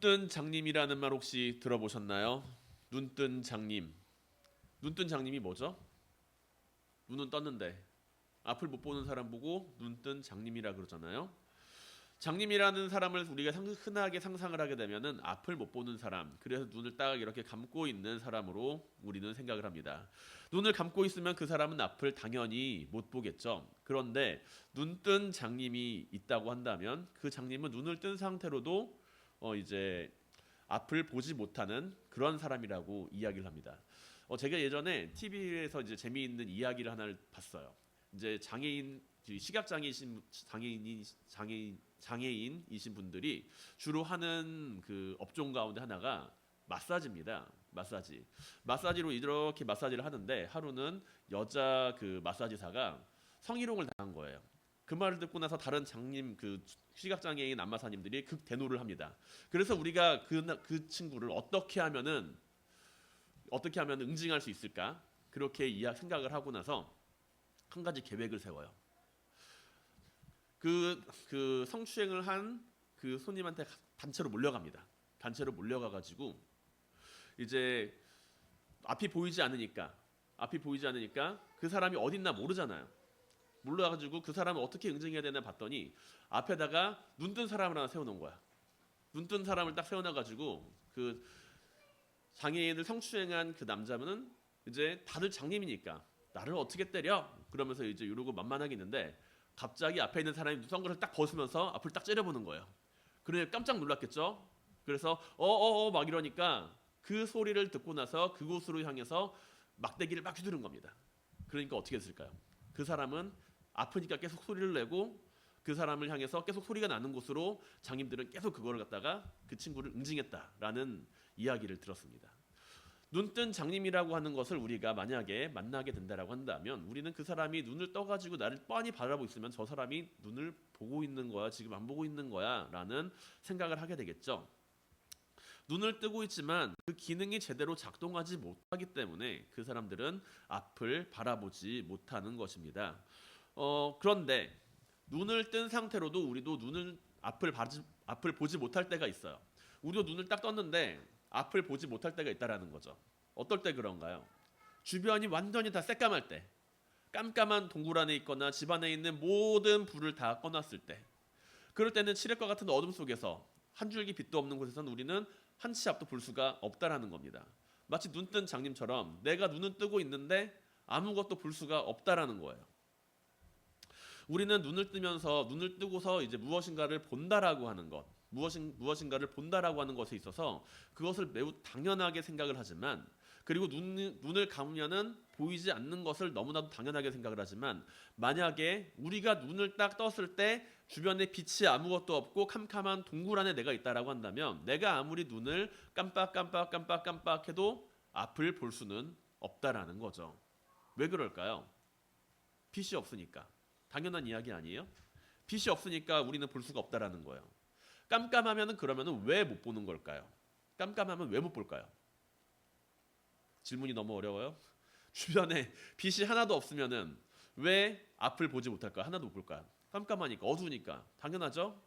눈뜬 장님이라는 말 혹시 들어보셨나요? 눈뜬 장님. 눈뜬 장님이 뭐죠? 눈은 떴는데 앞을 못 보는 사람 보고 눈뜬 장님이라 그러잖아요. 장님이라는 사람을 우리가 흔하게 상상을 하게 되면은 앞을 못 보는 사람, 그래서 눈을 딱 이렇게 감고 있는 사람으로 우리는 생각을 합니다. 눈을 감고 있으면 그 사람은 앞을 당연히 못 보겠죠. 그런데 눈뜬 장님이 있다고 한다면 그 장님은 눈을 뜬 상태로도 이제 앞을 보지 못하는 그런 사람이라고 이야기를 합니다. 제가 예전에 TV에서 이제 재미있는 이야기를 하나를 봤어요. 이제 장애인이신 분들이 주로 하는 그 업종 가운데 하나가 마사지입니다. 마사지로 이렇게 마사지를 하는데 하루는 여자 그 마사지사가 성희롱을 당한 거예요. 그 말을 듣고 나서 다른 그 시각장애인 안마사님들이 극대노를 합니다. 그래서 우리가 그 친구를 어떻게 하면은 응징할 수 있을까? 그렇게 생각을 하고 나서 한 가지 계획을 세워요. 그 성추행을 한 그 손님한테 단체로 몰려갑니다. 단체로 몰려가가지고 이제 앞이 보이지 않으니까 그 사람이 어딨나 모르잖아요. 몰라가지고 그 사람을 어떻게 응징해야 되나 봤더니 앞에다가 눈뜬 사람을 하나 세워놓은 거야. 눈뜬 사람을 딱 세워놔가지고 그 장애인을 성추행한 그 남자는 이제 다들 장님이니까 나를 어떻게 때려? 그러면서 이제 이러고 만만하게 있는데 갑자기 앞에 있는 사람이 선글라스를 딱 벗으면서 앞을 딱 째려보는 거예요. 그래 깜짝 놀랐겠죠? 그래서 막 이러니까 그 소리를 듣고 나서 그곳으로 향해서 막대기를 막 휘두른 겁니다. 그러니까 어떻게 했을까요? 그 사람은 아프니까 계속 소리를 내고 그 사람을 향해서 계속 소리가 나는 곳으로 장님들은 계속 그거를 갖다가 그 친구를 응징했다라는 이야기를 들었습니다. 눈뜬 장님이라고 하는 것을 우리가 만약에 만나게 된다라고 한다면 우리는 그 사람이 눈을 떠가지고 나를 뻔히 바라보고 있으면 저 사람이 눈을 보고 있는 거야 지금 안 보고 있는 거야 라는 생각을 하게 되겠죠. 눈을 뜨고 있지만 그 기능이 제대로 작동하지 못하기 때문에 그 사람들은 앞을 바라보지 못하는 것입니다. 그런데 눈을 뜬 상태로도 우리도 앞을 보지 못할 때가 있어요. 우리도 눈을 딱 떴는데 앞을 보지 못할 때가 있다라는 거죠. 어떨 때 그런가요? 주변이 완전히 다 새까말 때, 깜깜한 동굴 안에 있거나 집 안에 있는 모든 불을 다 꺼놨을 때, 그럴 때는 칠흑과 같은 어둠 속에서 한 줄기 빛도 없는 곳에서는 우리는 한 치 앞도 볼 수가 없다라는 겁니다. 마치 눈뜬 장님처럼 내가 눈은 뜨고 있는데 아무것도 볼 수가 없다라는 거예요. 우리는 눈을 뜨고서 이제 무엇인가를 본다라고 하는 것, 무엇인가를 본다라고 하는 것에 있어서 그것을 매우 당연하게 생각을 하지만, 그리고 눈을 감으면은 보이지 않는 것을 너무나도 당연하게 생각을 하지만, 만약에 우리가 눈을 딱 떴을 때 주변에 빛이 아무것도 없고 캄캄한 동굴 안에 내가 있다라고 한다면 내가 아무리 눈을 깜빡 해도 앞을 볼 수는 없다라는 거죠. 왜 그럴까요? 빛이 없으니까. 당연한 이야기 아니에요? 빛이 없으니까 우리는 볼 수가 없다라는 거예요. 깜깜하면은 그러면은 왜 못 보는 걸까요? 깜깜하면 왜 못 볼까요? 질문이 너무 어려워요. 주변에 빛이 하나도 없으면은 왜 앞을 보지 못할까요? 하나도 못 볼까요? 깜깜하니까, 어두우니까. 당연하죠?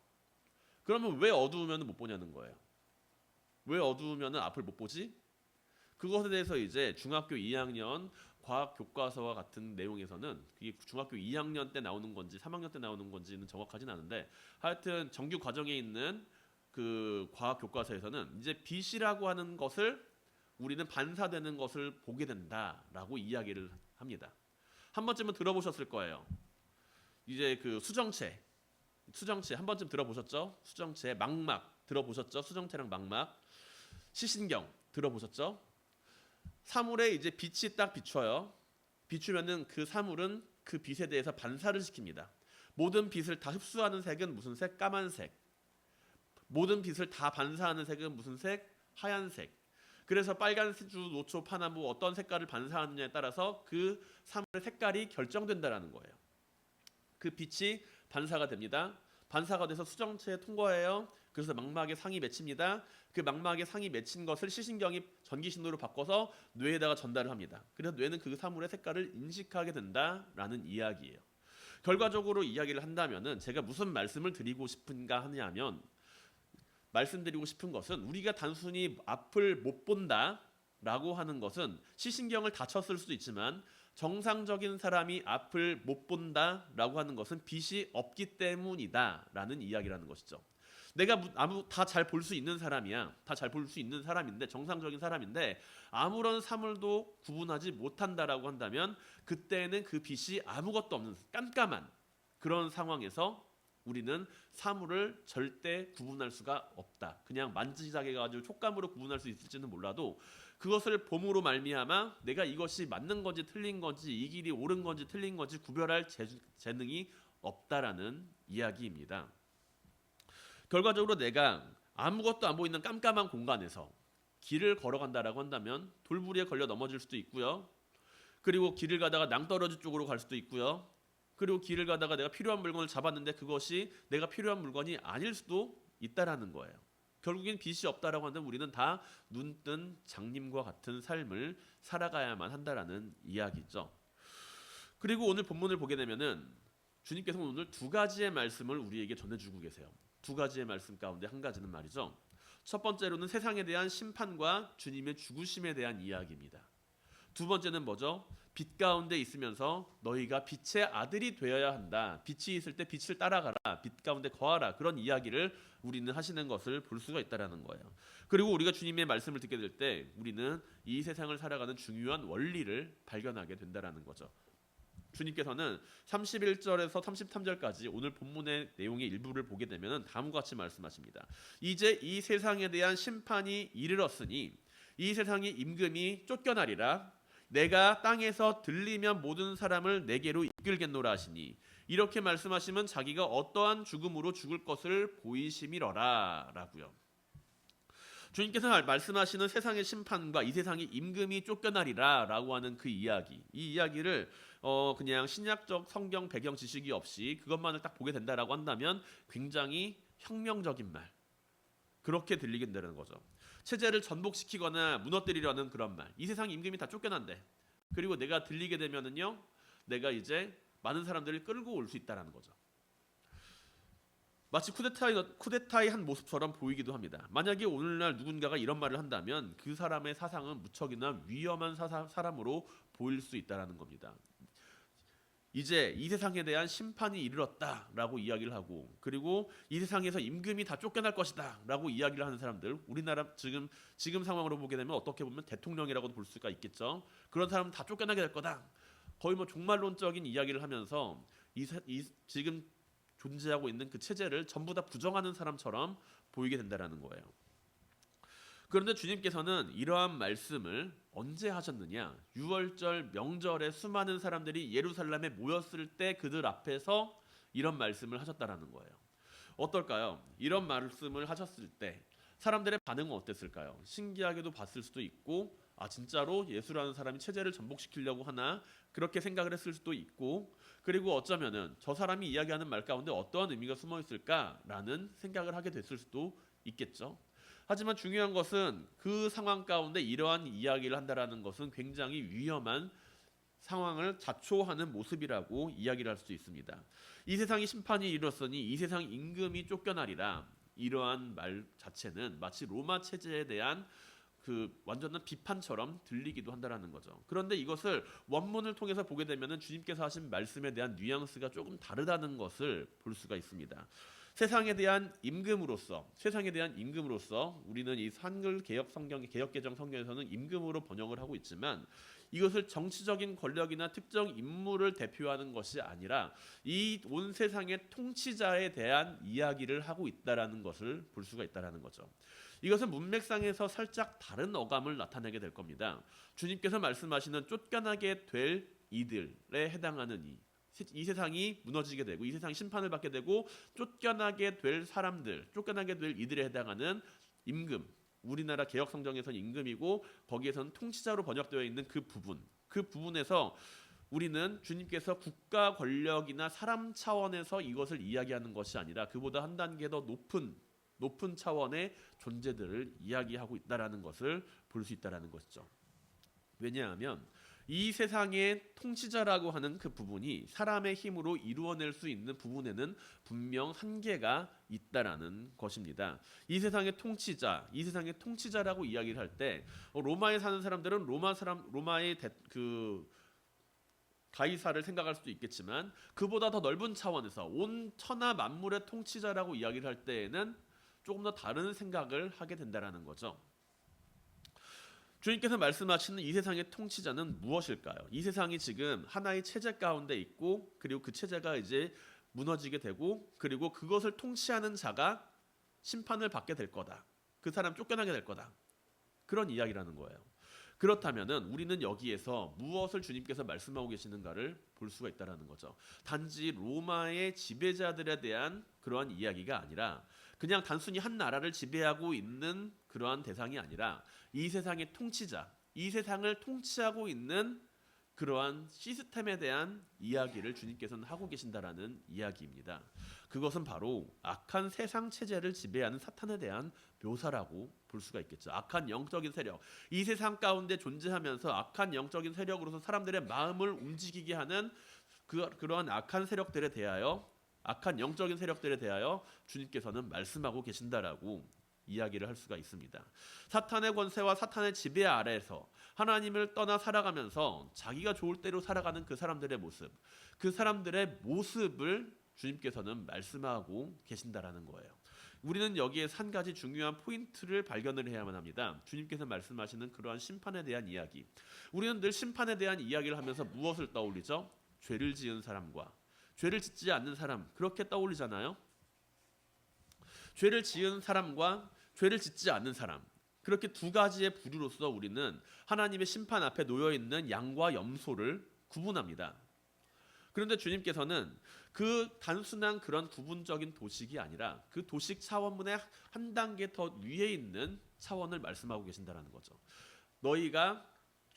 그러면 왜 어두우면 못 보냐는 거예요. 왜 어두우면 앞을 못 보지? 그것에 대해서 이제 중학교 2학년 과학 교과서와 같은 내용에서는 그게 중학교 2학년 때 나오는 건지 3학년 때 나오는 건지는 정확하진 않은데, 하여튼 정규 과정에 있는 그 과학 교과서에서는 이제 빛이라고 하는 것을 우리는 반사되는 것을 보게 된다라고 이야기를 합니다. 한 번쯤은 들어보셨을 거예요. 이제 그 수정체 한 번쯤 들어보셨죠? 수정체, 망막 들어보셨죠? 수정체랑 망막, 시신경 들어보셨죠? 사물에 이제 빛이 딱 비춰요. 비추면은 그 사물은 그 빛에 대해서 반사를 시킵니다. 모든 빛을 다 흡수하는 색은 무슨 색? 까만색. 모든 빛을 다 반사하는 색은 무슨 색? 하얀색. 그래서 빨간색, 노초, 파나무 어떤 색깔을 반사하느냐에 따라서 그 사물의 색깔이 결정된다라는 거예요. 그 빛이 반사가 됩니다. 반사가 돼서 수정체에 통과해요. 그래서 망막에 상이 맺힙니다. 그 망막에 상이 맺힌 것을 시신경이 전기신호로 바꿔서 뇌에다가 전달을 합니다. 그래서 뇌는 그 사물의 색깔을 인식하게 된다라는 이야기예요. 결과적으로 이야기를 한다면은 제가 무슨 말씀을 드리고 싶은가 하냐면, 말씀드리고 싶은 것은 우리가 단순히 앞을 못 본다라고 하는 것은 시신경을 다쳤을 수도 있지만 정상적인 사람이 앞을 못 본다라고 하는 것은 빛이 없기 때문이다라는 이야기라는 것이죠. 내가 다 잘 볼 수 있는 사람이야. 다 잘 볼 수 있는 사람인데 정상적인 사람인데 아무런 사물도 구분하지 못한다라고 한다면 그때는 그 빛이 아무것도 없는 깜깜한 그런 상황에서 우리는 사물을 절대 구분할 수가 없다. 그냥 만지작해 가지고 촉감으로 구분할 수 있을지는 몰라도 그것을 봄으로 말미암아 내가 이것이 맞는 건지 틀린 건지 이 길이 옳은 건지 틀린 건지 구별할 재능이 없다라는 이야기입니다. 결과적으로 내가 아무것도 안 보이는 깜깜한 공간에서 길을 걸어간다라고 한다면 돌부리에 걸려 넘어질 수도 있고요. 그리고 길을 가다가 낭떠러지 쪽으로 갈 수도 있고요. 그리고 길을 가다가 내가 필요한 물건을 잡았는데 그것이 내가 필요한 물건이 아닐 수도 있다라는 거예요. 결국엔 빛이 없다라고 한다면 우리는 다 눈뜬 장님과 같은 삶을 살아가야만 한다라는 이야기죠. 그리고 오늘 본문을 보게 되면은 주님께서 오늘 두 가지의 말씀을 우리에게 전해주고 계세요. 두 가지의 말씀 가운데 한 가지는 말이죠. 첫 번째로는 세상에 대한 심판과 주님의 죽으심에 대한 이야기입니다. 두 번째는 뭐죠? 빛 가운데 있으면서 너희가 빛의 아들이 되어야 한다. 빛이 있을 때 빛을 따라가라. 빛 가운데 거하라. 그런 이야기를 우리는 하시는 것을 볼 수가 있다라는 거예요. 그리고 우리가 주님의 말씀을 듣게 될 때 우리는 이 세상을 살아가는 중요한 원리를 발견하게 된다라는 거죠. 주님께서는 31절에서 33절까지 오늘 본문의 내용의 일부를 보게 되면 다음과 같이 말씀하십니다. 이제 이 세상에 대한 심판이 이르렀으니 이 세상의 임금이 쫓겨나리라. 내가 땅에서 들리면 모든 사람을 내게로 이끌겠노라 하시니 이렇게 말씀하시면 자기가 어떠한 죽음으로 죽을 것을 보이심이러라 라고요. 주님께서 말씀하시는 세상의 심판과 이 세상의 임금이 쫓겨나리라 라고 하는 그 이야기, 이 이야기를 그냥 신약적 성경 배경 지식이 없이 그것만을 딱 보게 된다라고 한다면 굉장히 혁명적인 말, 그렇게 들리게 된다는 거죠. 체제를 전복시키거나 무너뜨리려는 그런 말. 이 세상 임금이 다 쫓겨난대. 그리고 내가 들리게 되면은요, 내가 이제 많은 사람들을 끌고 올 수 있다라는 거죠. 마치 쿠데타의 한 모습처럼 보이기도 합니다. 만약에 오늘날 누군가가 이런 말을 한다면 그 사람의 사상은 무척이나 위험한 사람으로 보일 수 있다라는 겁니다. 이제 이 세상에 대한 심판이 이르렀다라고 이야기를 하고, 그리고 이 세상에서 임금이 다 쫓겨날 것이다라고 이야기를 하는 사람들, 우리나라 지금 상황으로 보게 되면 어떻게 보면 대통령이라고도 볼 수가 있겠죠. 그런 사람은 다 쫓겨나게 될 거다. 거의 뭐 종말론적인 이야기를 하면서 지금 존재하고 있는 그 체제를 전부 다 부정하는 사람처럼 보이게 된다라는 거예요. 그런데 주님께서는 이러한 말씀을 언제 하셨느냐? 6월절 명절에 수많은 사람들이 예루살렘에 모였을 때 그들 앞에서 이런 말씀을 하셨다라는 거예요. 어떨까요? 이런 말씀을 하셨을 때 사람들의 반응은 어땠을까요? 신기하게도 봤을 수도 있고, 진짜로 예수라는 사람이 체제를 전복시키려고 하나, 그렇게 생각을 했을 수도 있고, 그리고 어쩌면은 저 사람이 이야기하는 말 가운데 어떠한 의미가 숨어 있을까라는 생각을 하게 됐을 수도 있겠죠. 하지만 중요한 것은 그 상황 가운데 이러한 이야기를 한다라는 것은 굉장히 위험한 상황을 자초하는 모습이라고 이야기를 할 수 있습니다. 이 세상이 심판이 이르렀으니 이 세상 임금이 쫓겨나리라. 이러한 말 자체는 마치 로마 체제에 대한 그 완전한 비판처럼 들리기도 한다라는 거죠. 그런데 이것을 원문을 통해서 보게 되면은 주님께서 하신 말씀에 대한 뉘앙스가 조금 다르다는 것을 볼 수가 있습니다. 세상에 대한 임금으로서 우리는 이 한글 개혁 개정 성경에서는 임금으로 번역을 하고 있지만, 이것을 정치적인 권력이나 특정 인물을 대표하는 것이 아니라 이 온 세상의 통치자에 대한 이야기를 하고 있다라는 것을 볼 수가 있다라는 거죠. 이것은 문맥상에서 살짝 다른 어감을 나타내게 될 겁니다. 주님께서 말씀하시는 쫓겨나게 될 이들에 해당하는 이 세상이 무너지게 되고 이 세상이 심판을 받게 되고 쫓겨나게 될 사람들, 쫓겨나게 될 이들에 해당하는 임금, 우리나라 개혁 성경에서는 임금이고 거기에서는 통치자로 번역되어 있는 그 부분에서 우리는 주님께서 국가 권력이나 사람 차원에서 이것을 이야기하는 것이 아니라 그보다 한 단계 더 높은 차원의 존재들을 이야기하고 있다라는 것을 볼 수 있다라는 것이죠. 왜냐하면 이 세상의 통치자라고 하는 그 부분이 사람의 힘으로 이루어낼 수 있는 부분에는 분명 한계가 있다라는 것입니다. 이 세상의 통치자, 이 세상의 통치자라고 이야기를 할 때 로마에 사는 사람들은 로마의 가이사를 생각할 수도 있겠지만 그보다 더 넓은 차원에서 온 천하 만물의 통치자라고 이야기를 할 때에는 조금 더 다른 생각을 하게 된다라는 거죠. 주님께서 말씀하시는 이 세상의 통치자는 무엇일까요? 이 세상이 지금 하나의 체제 가운데 있고 그리고 그 체제가 이제 무너지게 되고 그리고 그것을 통치하는 자가 심판을 받게 될 거다. 그 사람 쫓겨나게 될 거다. 그런 이야기라는 거예요. 그렇다면은 우리는 여기에서 무엇을 주님께서 말씀하고 계시는가를 볼 수가 있다라는 거죠. 단지 로마의 지배자들에 대한 그러한 이야기가 아니라 그냥 단순히 한 나라를 지배하고 있는 그러한 대상이 아니라 이 세상의 통치자, 이 세상을 통치하고 있는 그러한 시스템에 대한 이야기를 주님께서는 하고 계신다라는 이야기입니다. 그것은 바로 악한 세상 체제를 지배하는 사탄에 대한 묘사라고 볼 수가 있겠죠. 악한 영적인 세력, 이 세상 가운데 존재하면서 악한 영적인 세력으로서 사람들의 마음을 움직이게 하는 그러한 악한 세력들에 대하여, 악한 영적인 세력들에 대하여 주님께서는 말씀하고 계신다라고 이야기를 할 수가 있습니다. 사탄의 권세와 사탄의 지배 아래에서 하나님을 떠나 살아가면서 자기가 좋을 대로 살아가는 그 사람들의 모습, 그 사람들의 모습을 주님께서는 말씀하고 계신다라는 거예요. 우리는 여기에서 한 가지 중요한 포인트를 발견을 해야만 합니다. 주님께서 말씀하시는 그러한 심판에 대한 이야기. 우리는 늘 심판에 대한 이야기를 하면서 무엇을 떠올리죠? 죄를 지은 사람과 죄를 짓지 않는 사람, 그렇게 떠올리잖아요. 죄를 지은 사람과 죄를 짓지 않는 사람, 그렇게 두 가지의 부류로서 우리는 하나님의 심판 앞에 놓여 있는 양과 염소를 구분합니다. 그런데 주님께서는 그 단순한 그런 구분적인 도식이 아니라 그 도식 차원문의 한 단계 더 위에 있는 차원을 말씀하고 계신다라는 거죠. 너희가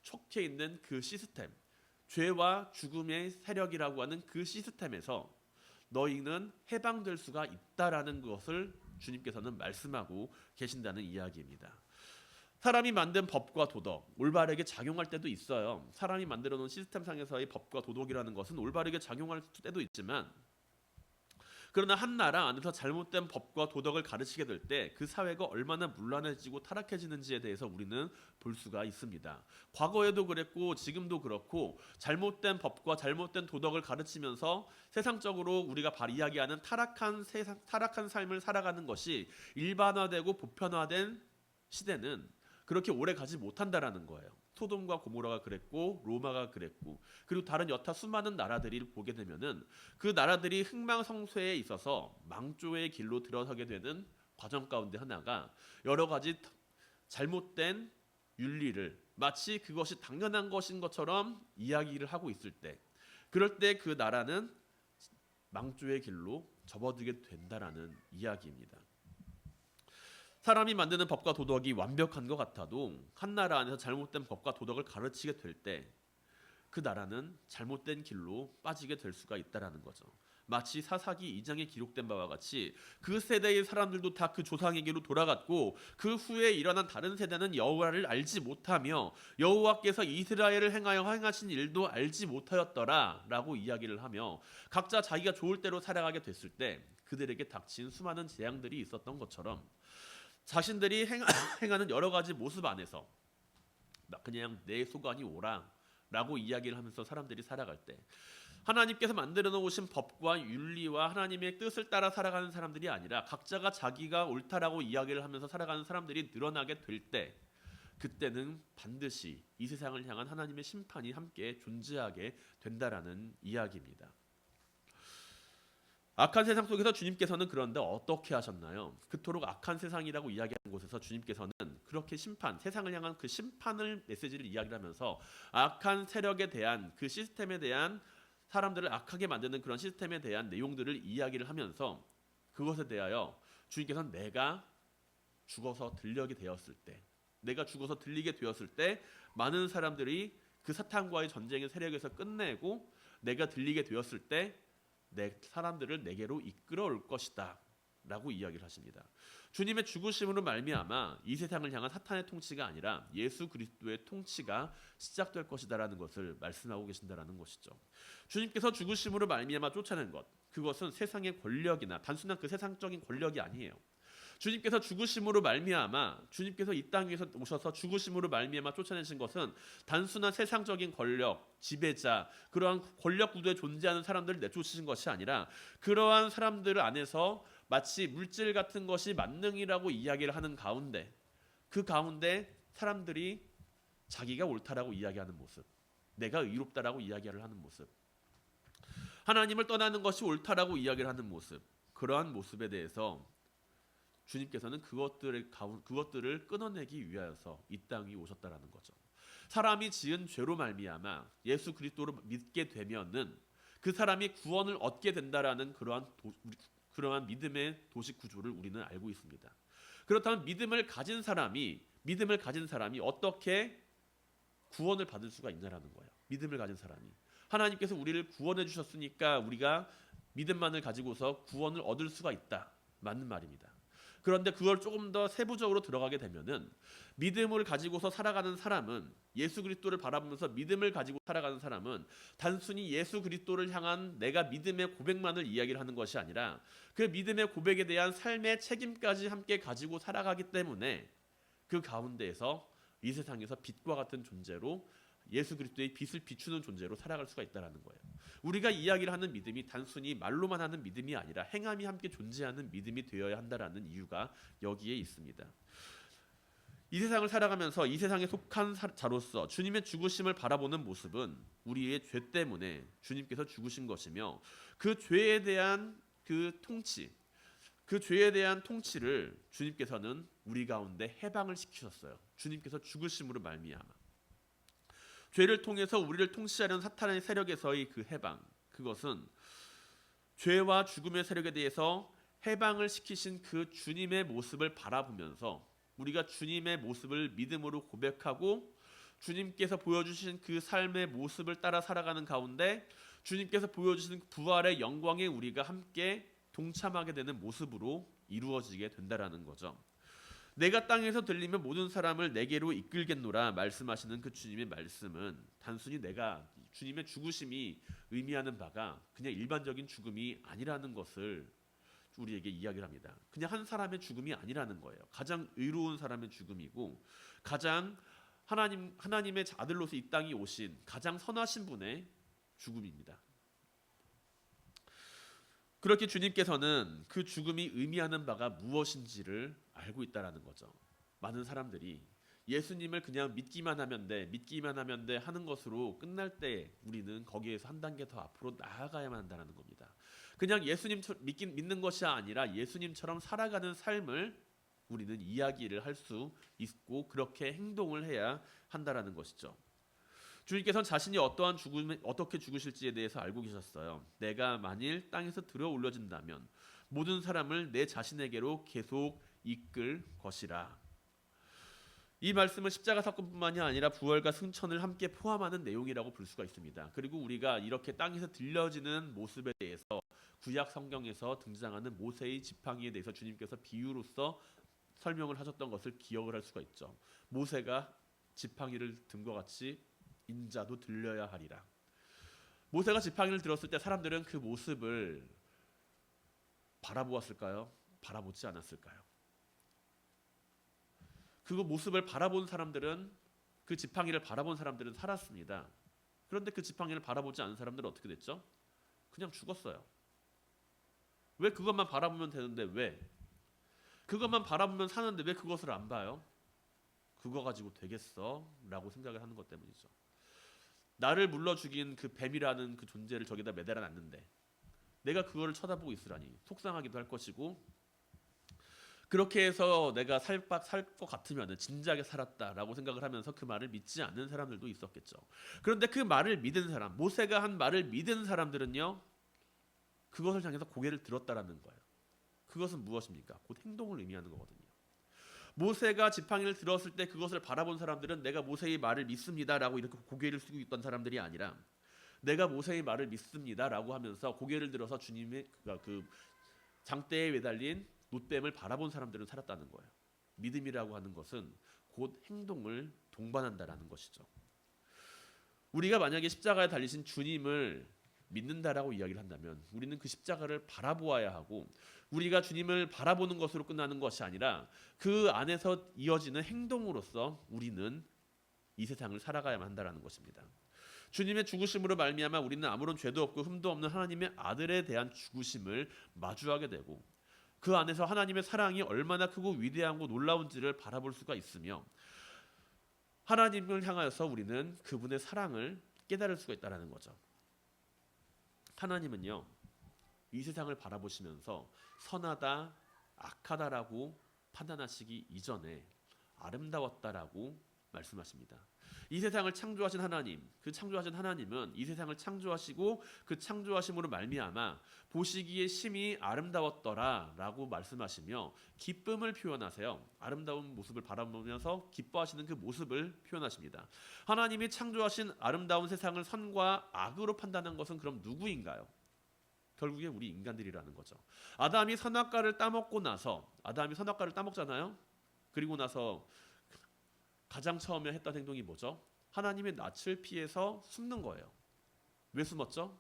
속해 있는 그 시스템, 죄와 죽음의 세력이라고 하는 그 시스템에서 너희는 해방될 수가 있다라는 것을 주님께서는 말씀하고 계신다는 이야기입니다. 사람이 만든 법과 도덕, 올바르게 작용할 때도 있어요. 사람이 만들어 놓은 시스템상에서의 법과 도덕이라는 것은 올바르게 작용할 때도 있지만, 그러나 한 나라 안에서 잘못된 법과 도덕을 가르치게 될 때 그 사회가 얼마나 문란해지고 타락해지는지에 대해서 우리는 볼 수가 있습니다. 과거에도 그랬고 지금도 그렇고 잘못된 법과 잘못된 도덕을 가르치면서 세상적으로 우리가 이야기하는 타락한 삶을 살아가는 것이 일반화되고 보편화된 시대는 그렇게 오래 가지 못한다라는 거예요. 소돔과 고모라가 그랬고 로마가 그랬고 그리고 다른 여타 수많은 나라들이 보게 되면은 그 나라들이 흥망성쇠에 있어서 망조의 길로 들어서게 되는 과정 가운데 하나가 여러 가지 잘못된 윤리를 마치 그것이 당연한 것인 것처럼 이야기를 하고 있을 때, 그럴 때 그 나라는 망조의 길로 접어들게 된다라는 이야기입니다. 사람이 만드는 법과 도덕이 완벽한 것 같아도 한 나라 안에서 잘못된 법과 도덕을 가르치게 될 때 그 나라는 잘못된 길로 빠지게 될 수가 있다라는 거죠. 마치 사사기 2장에 기록된 바와 같이 그 세대의 사람들도 다 그 조상에게로 돌아갔고 그 후에 일어난 다른 세대는 여호와를 알지 못하며 여호와께서 이스라엘을 행하신 일도 알지 못하였더라 라고 이야기를 하며 각자 자기가 좋을 대로 살아가게 됐을 때 그들에게 닥친 수많은 재앙들이 있었던 것처럼 자신들이 행하는 여러 가지 모습 안에서 그냥 내 소관이 오라 라고 이야기를 하면서 사람들이 살아갈 때 하나님께서 만들어 놓으신 법과 윤리와 하나님의 뜻을 따라 살아가는 사람들이 아니라 각자가 자기가 옳다라고 이야기를 하면서 살아가는 사람들이 늘어나게 될 때, 그때는 반드시 이 세상을 향한 하나님의 심판이 함께 존재하게 된다라는 이야기입니다. 악한 세상 속에서 주님께서는 그런데 어떻게 하셨나요? 그토록 악한 세상이라고 이야기하는 곳에서 주님께서는 그렇게 세상을 향한 그 심판을 메시지를 이야기를 하면서 악한 세력에 대한 그 시스템에 대한 사람들을 악하게 만드는 그런 시스템에 대한 내용들을 이야기를 하면서 그것에 대하여 주님께서는 내가 죽어서 들리게 되었을 때 많은 사람들이 그 사탄과의 전쟁의 세력에서 끝내고 내가 들리게 되었을 때 내 사람들을 내게로 이끌어 올 것이다 라고 이야기를 하십니다. 주님의 죽으심으로 말미암아 이 세상을 향한 사탄의 통치가 아니라 예수 그리스도의 통치가 시작될 것이다라는 것을 말씀하고 계신다라는 것이죠. 주님께서 죽으심으로 말미암아 쫓아낸 것, 그것은 세상의 권력이나 단순한 그 세상적인 권력이 아니에요. 주님께서 죽으심으로 말미암아 주님께서 이 땅 위에서 오셔서 죽으심으로 말미암아 쫓아내신 것은 단순한 세상적인 권력, 지배자, 그러한 권력 구도에 존재하는 사람들을 내쫓으신 것이 아니라 그러한 사람들 안에서 마치 물질 같은 것이 만능이라고 이야기를 하는 가운데 그 가운데 사람들이 자기가 옳다라고 이야기하는 모습, 내가 의롭다라고 이야기를 하는 모습, 하나님을 떠나는 것이 옳다라고 이야기를 하는 모습, 그러한 모습에 대해서 주님께서는 그것들을 끊어내기 위하여서 이 땅 위에 오셨다라는 거죠. 사람이 지은 죄로 말미암아 예수 그리스도를 믿게 되면은 그 사람이 구원을 얻게 된다라는 그러한 믿음의 도식 구조를 우리는 알고 있습니다. 그렇다면 믿음을 가진 사람이 어떻게 구원을 받을 수가 있냐라는 거예요. 믿음을 가진 사람이 하나님께서 우리를 구원해 주셨으니까 우리가 믿음만을 가지고서 구원을 얻을 수가 있다. 맞는 말입니다. 그런데 그걸 조금 더 세부적으로 들어가게 되면은 믿음을 가지고서 살아가는 사람은 예수 그리스도를 바라보면서 믿음을 가지고 살아가는 사람은 단순히 예수 그리스도를 향한 내가 믿음의 고백만을 이야기를 하는 것이 아니라 그 믿음의 고백에 대한 삶의 책임까지 함께 가지고 살아가기 때문에 그 가운데에서 이 세상에서 빛과 같은 존재로 예수 그리스도의 빛을 비추는 존재로 살아갈 수가 있다는 거예요. 우리가 이야기를 하는 믿음이 단순히 말로만 하는 믿음이 아니라 행함이 함께 존재하는 믿음이 되어야 한다라는 이유가 여기에 있습니다. 이 세상을 살아가면서 이 세상에 속한 자로서 주님의 죽으심을 바라보는 모습은 우리의 죄 때문에 주님께서 죽으신 것이며 그 죄에 대한 그 죄에 대한 통치를 주님께서는 우리 가운데 해방을 시키셨어요. 주님께서 죽으심으로 말미암아 죄를 통해서 우리를 통치하려는 사탄의 세력에서의 그 해방, 그것은 죄와 죽음의 세력에 대해서 해방을 시키신 그 주님의 모습을 바라보면서 우리가 주님의 모습을 믿음으로 고백하고 주님께서 보여주신 그 삶의 모습을 따라 살아가는 가운데 주님께서 보여주신 부활의 영광에 우리가 함께 동참하게 되는 모습으로 이루어지게 된다라는 거죠. 내가 땅에서 들리면 모든 사람을 내게로 이끌겠노라 말씀하시는 그 주님의 말씀은 단순히 내가 주님의 죽으심이 의미하는 바가 그냥 일반적인 죽음이 아니라는 것을 우리에게 이야기를 합니다. 그냥 한 사람의 죽음이 아니라는 거예요. 가장 의로운 사람의 죽음이고 가장 하나님의 아들로서 이 땅에 오신 가장 선하신 분의 죽음입니다. 그렇게 주님께서는 그 죽음이 의미하는 바가 무엇인지를 알고 있다라는 거죠. 많은 사람들이 예수님을 그냥 믿기만 하면 돼 하는 것으로 끝날 때 우리는 거기에서 한 단계 더 앞으로 나아가야만 한다는 겁니다. 그냥 예수님 믿는 것이 아니라 예수님처럼 살아가는 삶을 우리는 이야기를 할 수 있고 그렇게 행동을 해야 한다라는 것이죠. 주님께서는 자신이 어떻게 죽으실지에 대해서 알고 계셨어요. 내가 만일 땅에서 들어 올려진다면 모든 사람을 내 자신에게로 계속 이끌 것이라. 이 말씀은 십자가 사건뿐만이 아니라 부활과 승천을 함께 포함하는 내용이라고 볼 수가 있습니다. 그리고 우리가 이렇게 땅에서 들려지는 모습에 대해서 구약 성경에서 등장하는 모세의 지팡이에 대해서 주님께서 비유로서 설명을 하셨던 것을 기억을 할 수가 있죠. 모세가 지팡이를 든 것 같이 인자도 들려야 하리라. 모세가 지팡이를 들었을 때 사람들은 그 모습을 바라보았을까요? 바라보지 않았을까요? 그 모습을 바라본 사람들은 그 지팡이를 바라본 사람들은 살았습니다. 그런데 그 지팡이를 바라보지 않은 사람들은 어떻게 됐죠? 그냥 죽었어요. 왜 그것만 바라보면 되는데 왜? 그것만 바라보면 사는데 왜 그것을 안 봐요? 그거 가지고 되겠어? 라고 생각을 하는 것 때문이죠. 나를 물러 죽인 그 뱀이라는 그 존재를 저기다 매달아 놨는데 내가 그거를 쳐다보고 있으라니 속상하기도 할 것이고 그렇게 해서 내가 살 것 같으면 진작에 살았다라고 생각을 하면서 그 말을 믿지 않는 사람들도 있었겠죠. 그런데 그 말을 믿은 사람, 모세가 한 말을 믿은 사람들은요, 그것을 향해서 고개를 들었다라는 거예요. 그것은 무엇입니까? 곧 행동을 의미하는 거거든요. 모세가 지팡이를 들었을 때 그것을 바라본 사람들은 내가 모세의 말을 믿습니다라고 이렇게 고개를 숙이고 있던 사람들이 아니라 내가 모세의 말을 믿습니다라고 하면서 고개를 들어서 주님의 그 장대에 매달린 놋뱀을 바라본 사람들은 살았다는 거예요. 믿음이라고 하는 것은 곧 행동을 동반한다라는 것이죠. 우리가 만약에 십자가에 달리신 주님을 믿는다라고 이야기를 한다면 우리는 그 십자가를 바라보아야 하고, 우리가 주님을 바라보는 것으로 끝나는 것이 아니라 그 안에서 이어지는 행동으로서 우리는 이 세상을 살아가야만 한다라는 것입니다. 주님의 죽으심으로 말미암아 우리는 아무런 죄도 없고 흠도 없는 하나님의 아들에 대한 죽으심을 마주하게 되고, 그 안에서 하나님의 사랑이 얼마나 크고 위대하고 놀라운지를 바라볼 수가 있으며, 하나님을 향하여서 우리는 그분의 사랑을 깨달을 수가 있다는 거죠. 하나님은요, 이 세상을 바라보시면서 선하다, 악하다라고 판단하시기 이전에 아름다웠다라고 말씀하십니다. 이 세상을 창조하신 하나님, 그 창조하신 하나님은 이 세상을 창조하시고 그 창조하심으로 말미암아 보시기에 심히 아름다웠더라라고 말씀하시며 기쁨을 표현하세요. 아름다운 모습을 바라보면서 기뻐하시는 그 모습을 표현하십니다. 하나님이 창조하신 아름다운 세상을 선과 악으로 판단한 것은 그럼 누구인가요? 결국에 우리 인간들이라는 거죠. 아담이 선악과를 따먹잖아요. 그리고 나서 가장 처음에 했던 행동이 뭐죠? 하나님의 낯을 피해서 숨는 거예요. 왜 숨었죠?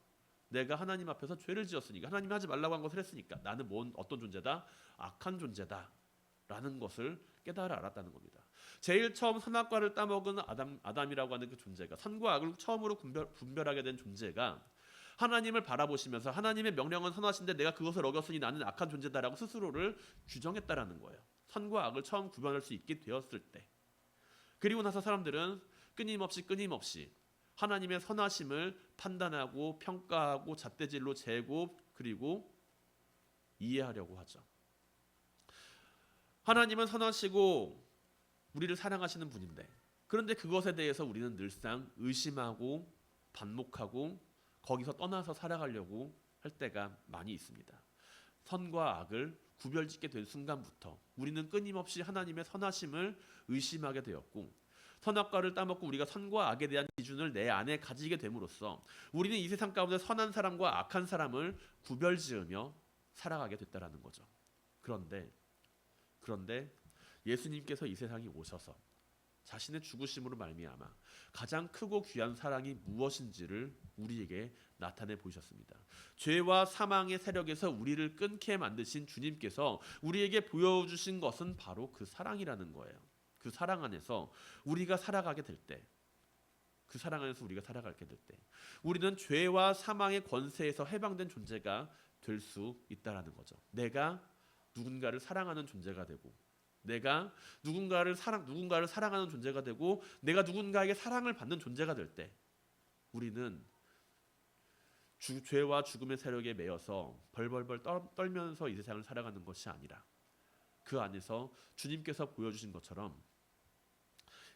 내가 하나님 앞에서 죄를 지었으니까, 하나님이 하지 말라고 한 것을 했으니까 나는 어떤 존재다? 악한 존재다 라는 것을 깨달아 알았다는 겁니다. 제일 처음 선악과를 따먹은 아담이라고 하는 그 존재가, 선과 악을 처음으로 분별하게 된 존재가 하나님을 바라보시면서 하나님의 명령은 선하신데 내가 그것을 어겼으니 나는 악한 존재다라고 스스로를 규정했다라는 거예요. 선과 악을 처음 구별할 수 있게 되었을 때. 그리고 나서 사람들은 끊임없이 하나님의 선하심을 판단하고 평가하고 잣대질로 재고 그리고 이해하려고 하죠. 하나님은 선하시고 우리를 사랑하시는 분인데, 그런데 그것에 대해서 우리는 늘상 의심하고 반목하고 거기서 떠나서 살아가려고 할 때가 많이 있습니다. 선과 악을 구별짓게 된 순간부터 우리는 끊임없이 하나님의 선하심을 의심하게 되었고, 선악과를 따먹고 우리가 선과 악에 대한 기준을 내 안에 가지게 됨으로써 우리는 이 세상 가운데 선한 사람과 악한 사람을 구별지으며 살아가게 됐다라는 거죠. 그런데 예수님께서 이 세상에 오셔서 자신의 죽으심으로 말미암아 가장 크고 귀한 사랑이 무엇인지를 우리에게 나타내 보이셨습니다. 죄와 사망의 세력에서 우리를 끊게 만드신 주님께서 우리에게 보여주신 것은 바로 그 사랑이라는 거예요. 그 사랑 안에서 우리가 살아가게 될 때, 우리는 죄와 사망의 권세에서 해방된 존재가 될 수 있다라는 거죠. 내가 누군가를 사랑하는 존재가 되고, 내가 누군가를 사랑하는 존재가 되고, 내가 누군가에게 사랑을 받는 존재가 될 때, 우리는 죄와 죽음의 세력에 매여서 벌벌벌 떨면서 이 세상을 살아가는 것이 아니라 그 안에서 주님께서 보여주신 것처럼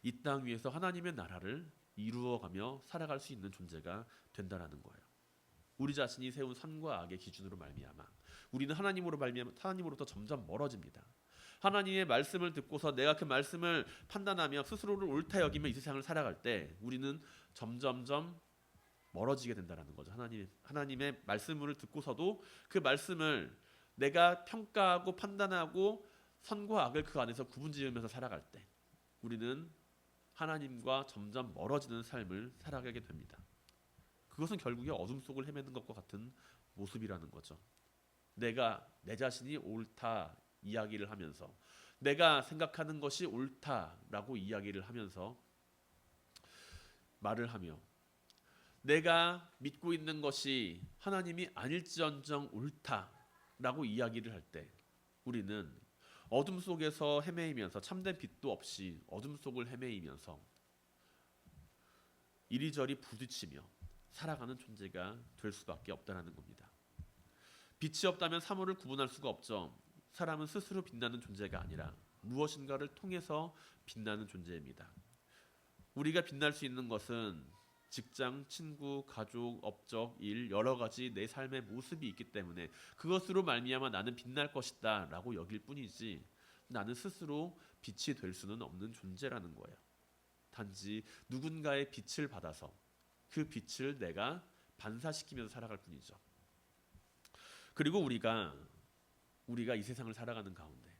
이 땅 위에서 하나님의 나라를 이루어가며 살아갈 수 있는 존재가 된다라는 거예요. 우리 자신이 세운 선과 악의 기준으로 말미암아 우리는 하나님으로부터 점점 멀어집니다. 하나님의 말씀을 듣고서 내가 그 말씀을 판단하며 스스로를 옳다 여기며 이 세상을 살아갈 때 우리는 점점점 멀어지게 된다는 거죠. 하나님의 말씀을 듣고서도 그 말씀을 내가 평가하고 판단하고 선과 악을 그 안에서 구분지으면서 살아갈 때 우리는 하나님과 점점 멀어지는 삶을 살아가게 됩니다. 그것은 결국에 어둠 속을 헤매는 것과 같은 모습이라는 거죠. 내가 내 자신이 옳다 이야기를 하면서, 내가 생각하는 것이 옳다라고 이야기를 하면서 말을 하며, 내가 믿고 있는 것이 하나님이 아닐지언정 옳다라고 이야기를 할 때 우리는 어둠 속에서 헤매이면서, 참된 빛도 없이 어둠 속을 헤매이면서 이리저리 부딪히며 살아가는 존재가 될 수밖에 없다는 겁니다. 빛이 없다면 사물을 구분할 수가 없죠. 사람은 스스로 빛나는 존재가 아니라 무엇인가를 통해서 빛나는 존재입니다. 우리가 빛날 수 있는 것은 직장, 친구, 가족, 업적, 일, 여러 가지 내 삶의 모습이 있기 때문에 그것으로 말미암아 나는 빛날 것이다 라고 여길 뿐이지, 나는 스스로 빛이 될 수는 없는 존재라는 거예요. 단지 누군가의 빛을 받아서 그 빛을 내가 반사시키면서 살아갈 뿐이죠. 그리고 우리가 우리가 이 세상을 살아가는 가운데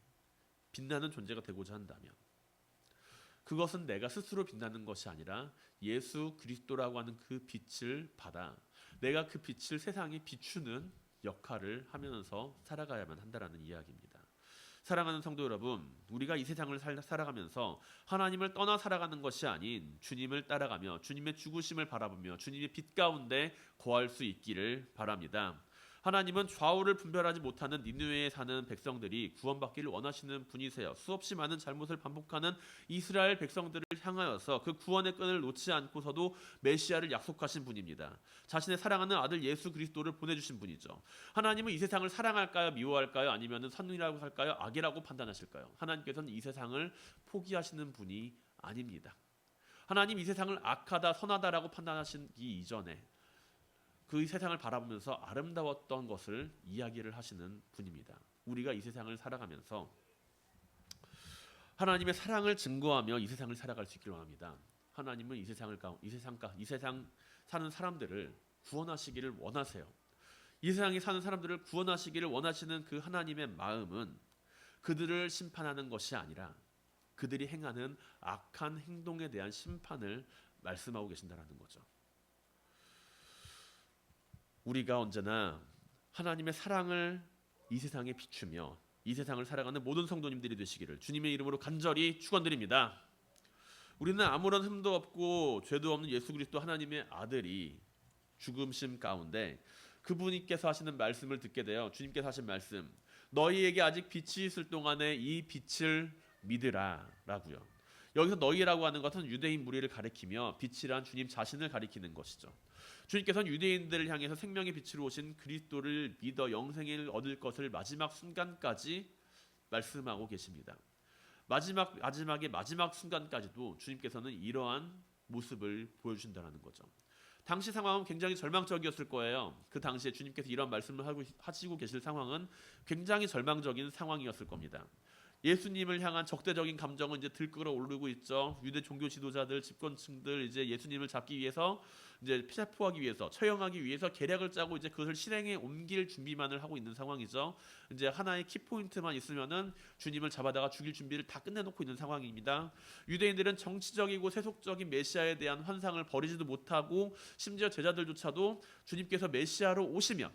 빛나는 존재가 되고자 한다면 그것은 내가 스스로 빛나는 것이 아니라 예수 그리스도라고 하는 그 빛을 받아 내가 그 빛을 세상에 비추는 역할을 하면서 살아가야만 한다라는 이야기입니다. 사랑하는 성도 여러분, 우리가 이 세상을 살아가면서 하나님을 떠나 살아가는 것이 아닌 주님을 따라가며 주님의 죽으심을 바라보며 주님의 빛 가운데 거할 수 있기를 바랍니다. 하나님은 좌우를 분별하지 못하는 니느웨에 사는 백성들이 구원받기를 원하시는 분이세요. 수없이 많은 잘못을 반복하는 이스라엘 백성들을 향하여서 그 구원의 끈을 놓지 않고서도 메시아를 약속하신 분입니다. 자신의 사랑하는 아들 예수 그리스도를 보내주신 분이죠. 하나님은 이 세상을 사랑할까요? 미워할까요? 아니면 선이라고 할까요? 악이라고 판단하실까요? 하나님께서는 이 세상을 포기하시는 분이 아닙니다. 하나님 이 세상을 악하다 선하다라고 판단하시기 이전에 그 세상을 바라보면서 아름다웠던 것을 이야기를 하시는 분입니다. 우리가 이 세상을 살아가면서 하나님의 사랑을 증거하며 이 세상을 살아갈 수 있기를 원합니다. 하나님은 이 세상 사는 사람들을 구원하시기를 원하세요. 이 세상에 사는 사람들을 구원하시기를 원하시는 그 하나님의 마음은 그들을 심판하는 것이 아니라 그들이 행하는 악한 행동에 대한 심판을 말씀하고 계신다라는 거죠. 우리가 언제나 하나님의 사랑을 이 세상에 비추며 이 세상을 살아가는 모든 성도님들이 되시기를 주님의 이름으로 간절히 축원드립니다. 우리는 아무런 흠도 없고 죄도 없는 예수 그리스도 하나님의 아들이 죽음심 가운데 그분께서 하시는 말씀을 듣게 되어 주님께서 하신 말씀, 너희에게 아직 빛이 있을 동안에 이 빛을 믿으라 라고요. 여기서 너희라고 하는 것은 유대인 무리를 가리키며 빛이란 주님 자신을 가리키는 것이죠. 주님께서는 유대인들을 향해서 생명의 빛으로 오신 그리스도를 믿어 영생을 얻을 것을 마지막 순간까지 말씀하고 계십니다. 마지막의 마지막 순간까지도 주님께서는 이러한 모습을 보여주신다는 거죠. 당시 상황은 굉장히 절망적이었을 거예요. 그 당시에 주님께서 이런 말씀을 하시고 계실 상황은 굉장히 절망적인 상황이었을 겁니다. 예수님을 향한 적대적인 감정은 이제 들끓어 오르고 있죠. 유대 종교 지도자들, 집권층들 이제 예수님을 잡기 위해서 이제 체포하기 위해서 처형하기 위해서 계략을 짜고 이제 그것을 실행에 옮길 준비만을 하고 있는 상황이죠. 이제 하나의 키포인트만 있으면은 주님을 잡아다가 죽일 준비를 다 끝내놓고 있는 상황입니다. 유대인들은 정치적이고 세속적인 메시아에 대한 환상을 버리지도 못하고 심지어 제자들조차도 주님께서 메시아로 오시면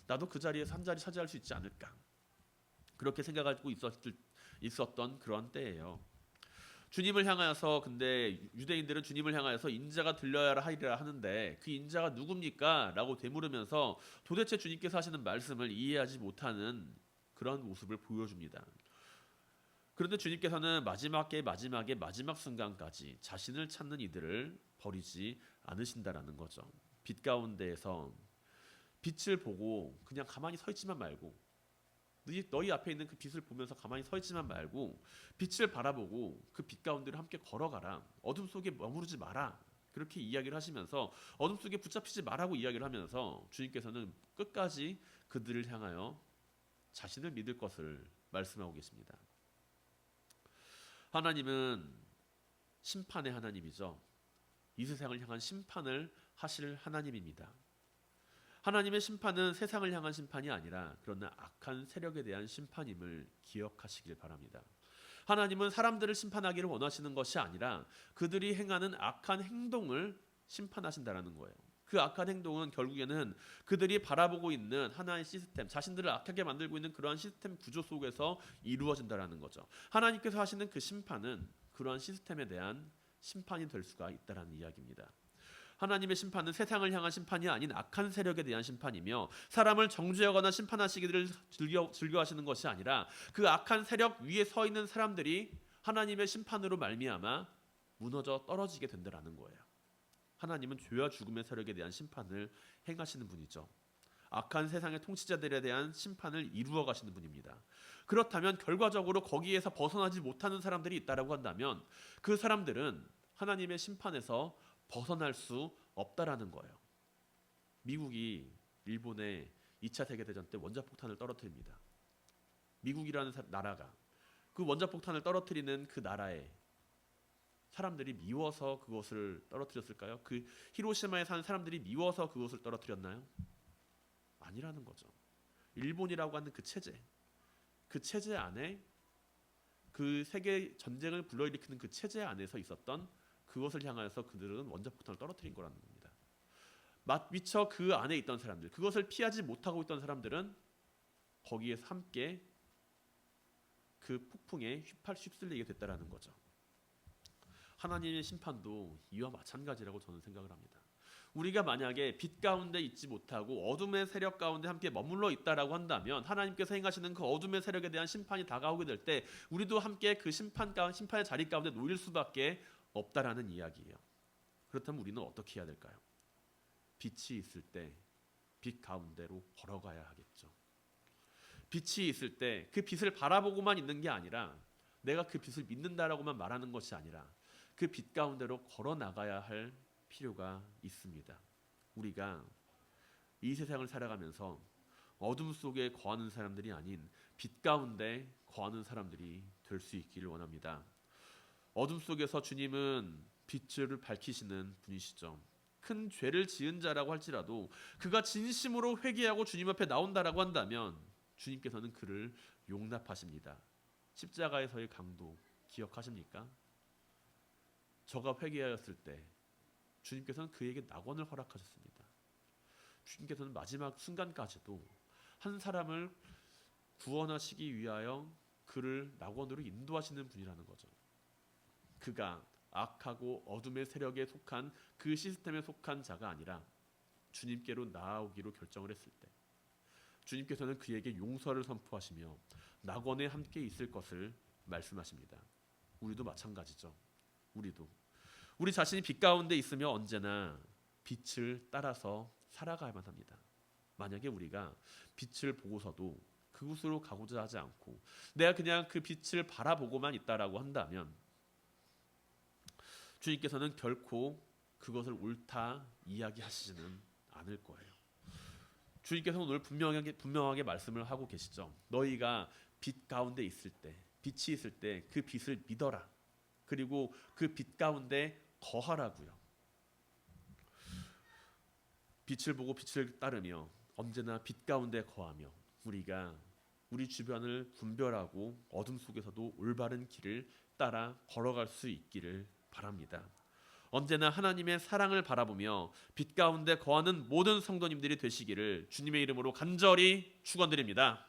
나도 그 자리에서 한 자리 차지할 수 있지 않을까. 그렇게 생각하고 있었던 그런 때예요. 주님을 향하여서 근데 유대인들은 주님을 향하여서 인자가 들려야 하리라 하는데 그 인자가 누굽니까? 라고 되물으면서 도대체 주님께서 하시는 말씀을 이해하지 못하는 그런 모습을 보여줍니다. 그런데 주님께서는 마지막 순간까지 자신을 찾는 이들을 버리지 않으신다라는 거죠. 빛 가운데에서 빛을 보고 그냥 가만히 서 있지만 말고 너희 앞에 있는 그 빛을 보면서 가만히 서 있지만 말고 빛을 바라보고 그 빛 가운데를 함께 걸어가라. 어둠 속에 머무르지 마라. 그렇게 이야기를 하시면서 어둠 속에 붙잡히지 말라고 이야기를 하면서 주님께서는 끝까지 그들을 향하여 자신을 믿을 것을 말씀하고 계십니다. 하나님은 심판의 하나님이죠. 이 세상을 향한 심판을 하실 하나님입니다. 하나님의 심판은 세상을 향한 심판이 아니라 그러나 악한 세력에 대한 심판임을 기억하시길 바랍니다. 하나님은 사람들을 심판하기를 원하시는 것이 아니라 그들이 행하는 악한 행동을 심판하신다라는 거예요. 그 악한 행동은 결국에는 그들이 바라보고 있는 하나의 시스템, 자신들을 악하게 만들고 있는 그러한 시스템 구조 속에서 이루어진다라는 거죠. 하나님께서 하시는 그 심판은 그러한 시스템에 대한 심판이 될 수가 있다라는 이야기입니다. 하나님의 심판은 세상을 향한 심판이 아닌 악한 세력에 대한 심판이며 사람을 정죄하거나 심판하시기를 즐겨하시는 것이 아니라 그 악한 세력 위에 서 있는 사람들이 하나님의 심판으로 말미암아 무너져 떨어지게 된다라는 거예요. 하나님은 죄와 죽음의 세력에 대한 심판을 행하시는 분이죠. 악한 세상의 통치자들에 대한 심판을 이루어 가시는 분입니다. 그렇다면 결과적으로 거기에서 벗어나지 못하는 사람들이 있다라고 한다면 그 사람들은 하나님의 심판에서 벗어날 수 없다라는 거예요. 미국이 일본의 2차 세계대전 때 원자폭탄을 떨어뜨립니다. 미국이라는 나라가 그 원자폭탄을 떨어뜨리는 그 나라에 사람들이 미워서 그것을 떨어뜨렸을까요? 그 히로시마에 사는 사람들이 미워서 그것을 떨어뜨렸나요? 아니라는 거죠. 일본이라고 하는 그 체제 안에 그 세계 전쟁을 불러일으키는 그 체제 안에서 있었던 그것을 향해서 그들은 원자폭탄을 떨어뜨린 거라는 겁니다. 미처 그 안에 있던 사람들, 그것을 피하지 못하고 있던 사람들은 거기에서 함께 그 폭풍에 휩쓸리게 됐다라는 거죠. 하나님의 심판도 이와 마찬가지라고 저는 생각을 합니다. 우리가 만약에 빛 가운데 있지 못하고 어둠의 세력 가운데 함께 머물러 있다라고 한다면 하나님께서 행하시는 그 어둠의 세력에 대한 심판이 다가오게 될 때 우리도 함께 그 심판의 자리 가운데 놓일 수밖에 없다라는 이야기예요. 그렇다면 우리는 어떻게 해야 될까요? 빛이 있을 때 빛 가운데로 걸어가야 하겠죠. 빛이 있을 때 그 빛을 바라보고만 있는 게 아니라 내가 그 빛을 믿는다라고만 말하는 것이 아니라 그 빛 가운데로 걸어 나가야 할 필요가 있습니다. 우리가 이 세상을 살아가면서 어둠 속에 거하는 사람들이 아닌 빛 가운데 거하는 사람들이 될 수 있기를 원합니다. 어둠 속에서 주님은 빛을 밝히시는 분이시죠. 큰 죄를 지은 자라고 할지라도 그가 진심으로 회개하고 주님 앞에 나온다라고 한다면 주님께서는 그를 용납하십니다. 십자가에서의 강도 기억하십니까? 저가 회개하였을 때 주님께서는 그에게 낙원을 허락하셨습니다. 주님께서는 마지막 순간까지도 한 사람을 구원하시기 위하여 그를 낙원으로 인도하시는 분이라는 거죠. 그가 악하고 어둠의 세력에 속한 그 시스템에 속한 자가 아니라 주님께로 나아오기로 결정을 했을 때 주님께서는 그에게 용서를 선포하시며 낙원에 함께 있을 것을 말씀하십니다. 우리도 마찬가지죠. 우리 자신이 빛 가운데 있으며 언제나 빛을 따라서 살아가야만 합니다. 만약에 우리가 빛을 보고서도 그곳으로 가고자 하지 않고 내가 그냥 그 빛을 바라보고만 있다라고 한다면 주님께서는 결코 그것을 옳다 이야기하시지는 않을 거예요. 주님께서 오늘 분명하게 말씀을 하고 계시죠. 너희가 빛 가운데 있을 때, 빛이 있을 때 그 빛을 믿어라. 그리고 그 빛 가운데 거하라고요. 빛을 보고 빛을 따르며 언제나 빛 가운데 거하며 우리가 우리 주변을 분별하고 어둠 속에서도 올바른 길을 따라 걸어갈 수 있기를 바랍니다. 언제나 하나님의 사랑을 바라보며 빛 가운데 거하는 모든 성도님들이 되시기를 주님의 이름으로 간절히 축원드립니다.